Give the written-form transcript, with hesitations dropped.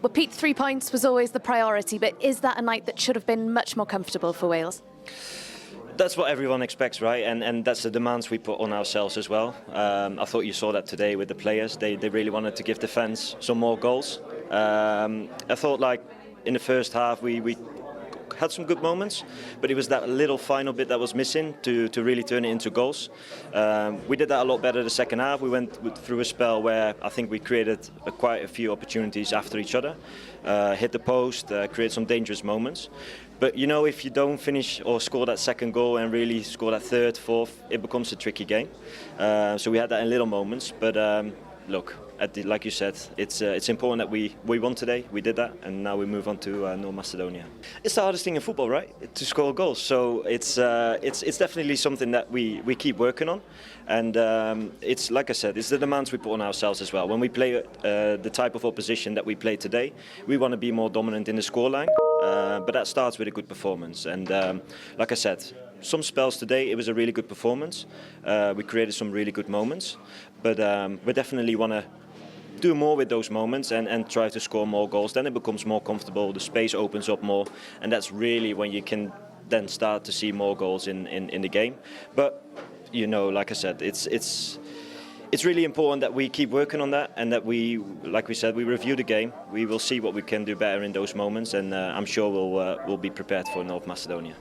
Well, Pete, 3 points was always the priority, but is that a night that should have been much more comfortable for Wales? That's what everyone expects, right? And that's the demands we put on ourselves as well. I thought you saw that today with the players. They really wanted to give the fans some more goals. I thought, like, in the first half we had some good moments, but it was that little final bit that was missing to really turn it into goals. We did that a lot better the second half. We went through a spell where I think we created quite a few opportunities after each other, hit the post, create some dangerous moments. But you know, if you don't finish or score that second goal and really score that third, fourth, it becomes a tricky game. So we had that in little moments, but look, like you said, it's important that we won today. We did that, and now we move on to North Macedonia. It's the hardest thing in football, right? To score goals. So it's definitely something that we keep working on, and it's, like I said, it's the demands we put on ourselves as well. When we play the type of opposition that we play today, we want to be more dominant in the scoreline, but that starts with a good performance. And like I said, some spells today, it was a really good performance. We created some really good moments, but we definitely want to do more with those moments and try to score more goals. Then it becomes more comfortable, the space opens up more, and that's really when you can then start to see more goals in the game. But you know, like I said, it's really important that we keep working on that, and that we, like we said, we review the game. We will see what we can do better in those moments, and I'm sure we'll be prepared for North Macedonia.